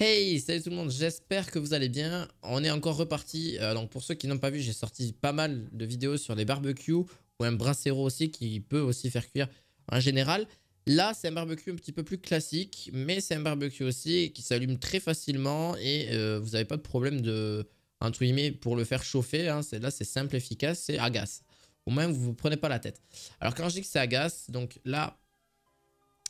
Hey, salut tout le monde, j'espère que vous allez bien. On est encore reparti. Donc pour ceux qui n'ont pas vu, j'ai sorti pas mal de vidéos sur des barbecues ou un bracero aussi qui peut aussi faire cuire en général. Là, c'est un barbecue un petit peu plus classique, mais c'est un barbecue aussi qui s'allume très facilement et vous n'avez pas de problème de, entre guillemets, pour le faire chauffer. Hein, là, c'est simple, efficace, c'est à gaz. Au moins, vous ne vous prenez pas la tête. Alors quand je dis que c'est à gaz, donc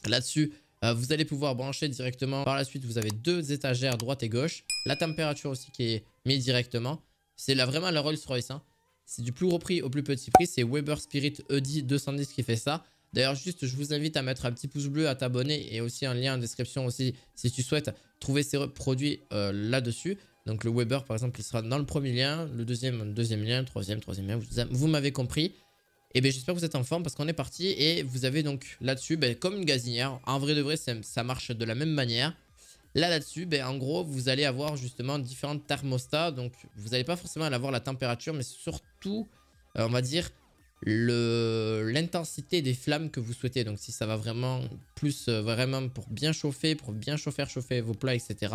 là-dessus, vous allez pouvoir brancher directement. Par la suite, vous avez deux étagères droite et gauche. La température aussi qui est mise directement. C'est là vraiment la Rolls-Royce. Hein. C'est du plus gros prix au plus petit prix. C'est Weber Spirit ED 210 qui fait ça. D'ailleurs, juste, je vous invite à mettre un petit pouce bleu, à t'abonner et aussi un lien en description aussi si tu souhaites trouver ces produits là-dessus. Donc le Weber, par exemple, il sera dans le premier lien, le deuxième lien, troisième lien. Vous m'avez compris. Et bien j'espère que vous êtes en forme parce qu'on est parti et vous avez donc là-dessus comme une gazinière. En vrai de vrai ça marche de la même manière. Là-dessus en gros vous allez avoir justement différents thermostats. Donc vous n'allez pas forcément avoir la température mais surtout on va dire l'intensité des flammes que vous souhaitez. Donc si ça va vraiment plus vraiment pour bien chauffer, faire chauffer vos plats etc.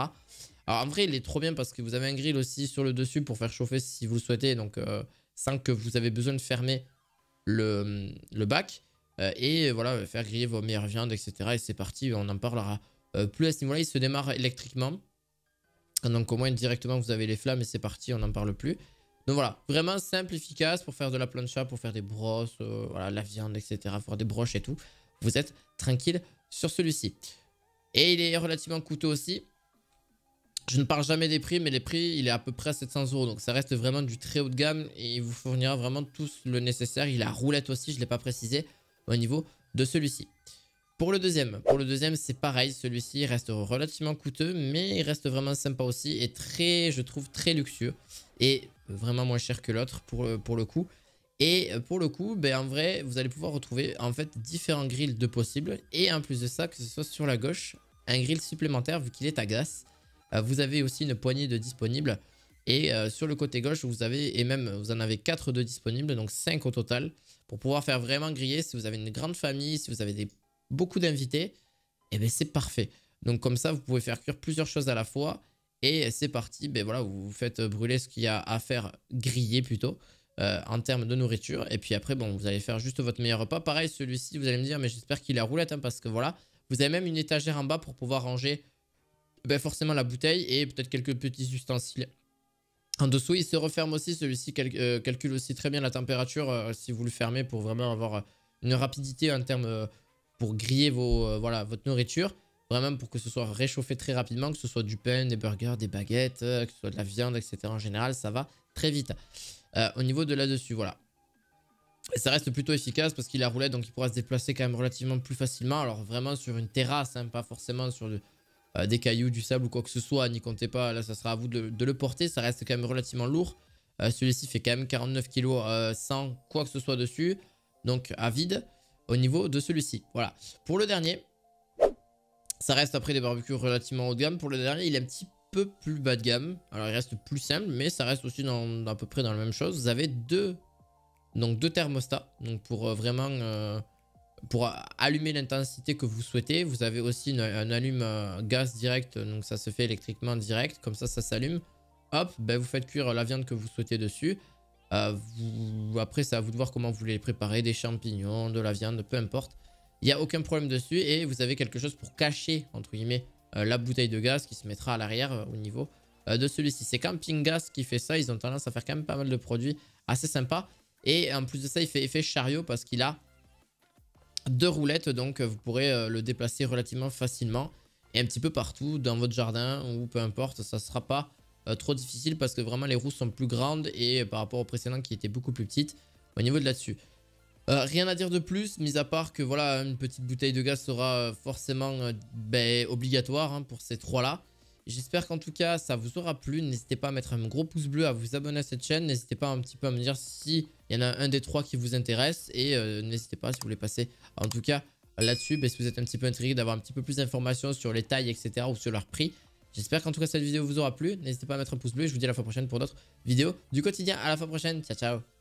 Alors en vrai il est trop bien parce que vous avez un grill aussi sur le dessus pour faire chauffer si vous le souhaitez. Donc sans que vous avez besoin de fermer le bac et voilà faire griller vos meilleures viandes etc et c'est parti, on en parlera plus à ce niveau là. Il se démarre électriquement donc au moins directement vous avez les flammes et c'est parti, on n'en parle plus. Donc voilà, vraiment simple, efficace pour faire de la plancha, pour faire des brosses, voilà, la viande etc, faire des broches et tout, vous êtes tranquille sur celui-ci. Et il est relativement coûteux aussi. Je ne parle jamais des prix, mais les prix, il est à peu près à 700 €. Donc ça reste vraiment du très haut de gamme et il vous fournira vraiment tout le nécessaire. Il a roulette aussi, je ne l'ai pas précisé au niveau de celui-ci. Pour le deuxième, c'est pareil. Celui-ci reste relativement coûteux, mais il reste vraiment sympa aussi et très, je trouve, très luxueux. Et vraiment moins cher que l'autre pour le coup. Et pour le coup, en vrai, vous allez pouvoir retrouver en fait différents grilles de possibles. Et en plus de ça, que ce soit sur la gauche, un grill supplémentaire vu qu'il est à gaz. Vous avez aussi une poignée de disponibles. Et sur le côté gauche, vous avez, et même vous en avez 4 de disponibles, donc 5 au total. Pour pouvoir faire vraiment griller, si vous avez une grande famille, si vous avez beaucoup d'invités, et bien c'est parfait. Donc comme ça, vous pouvez faire cuire plusieurs choses à la fois. Et c'est parti, voilà, vous faites brûler ce qu'il y a à faire griller plutôt. En termes de nourriture. Et puis après, bon, vous allez faire juste votre meilleur repas. Pareil, celui-ci, vous allez me dire, mais j'espère qu'il est à roulette, hein, parce que voilà, vous avez même une étagère en bas pour pouvoir ranger forcément la bouteille et peut-être quelques petits ustensiles. En dessous, il se referme aussi. Celui-ci calcule aussi très bien la température si vous le fermez pour vraiment avoir une rapidité en termes pour griller voilà, votre nourriture. Vraiment pour que ce soit réchauffé très rapidement, que ce soit du pain, des burgers, des baguettes, que ce soit de la viande, etc. En général, ça va très vite. Au niveau de là-dessus, voilà. Et ça reste plutôt efficace parce qu'il a roulette, donc il pourra se déplacer quand même relativement plus facilement. Alors vraiment sur une terrasse, hein, pas forcément sur des cailloux, du sable ou quoi que ce soit. N'y comptez pas, là ça sera à vous de le porter. Ça reste quand même relativement lourd. Celui-ci fait quand même 49 kg sans quoi que ce soit dessus. Donc à vide au niveau de celui-ci. Voilà. Pour le dernier, ça reste après des barbecues relativement haut de gamme. Pour le dernier, il est un petit peu plus bas de gamme. Alors il reste plus simple, mais ça reste aussi à peu près dans la même chose. Vous avez deux thermostats. Donc pour vraiment pour allumer l'intensité que vous souhaitez. Vous avez aussi un allume gaz direct. Donc ça se fait électriquement direct. Comme ça s'allume. Hop, vous faites cuire la viande que vous souhaitez dessus. Après, c'est à vous de voir comment vous voulez les préparer. Des champignons, de la viande, peu importe. Il n'y a aucun problème dessus. Et vous avez quelque chose pour cacher, entre guillemets, la bouteille de gaz qui se mettra à l'arrière au niveau de celui-ci. C'est Camping Gas qui fait ça. Ils ont tendance à faire quand même pas mal de produits assez sympas. Et en plus de ça, il fait effet chariot parce qu'il a deux roulettes. Donc vous pourrez le déplacer relativement facilement. Et un petit peu partout dans votre jardin ou peu importe. Ça ne sera pas trop difficile parce que vraiment les roues sont plus grandes. Et par rapport au précédent qui était beaucoup plus petite au niveau de là-dessus. Rien à dire de plus, mis à part que voilà, une petite bouteille de gaz sera forcément obligatoire pour ces trois-là. J'espère qu'en tout cas, ça vous aura plu. N'hésitez pas à mettre un gros pouce bleu, à vous abonner à cette chaîne. N'hésitez pas un petit peu à me dire si il y en a un des trois qui vous intéresse. Et n'hésitez pas si vous voulez passer, en tout cas, là-dessus. Si vous êtes un petit peu intrigué d'avoir un petit peu plus d'informations sur les tailles, etc. ou sur leur prix. J'espère qu'en tout cas, cette vidéo vous aura plu. N'hésitez pas à mettre un pouce bleu. Je vous dis à la fois prochaine pour d'autres vidéos du quotidien. À la fois prochaine. Ciao, ciao.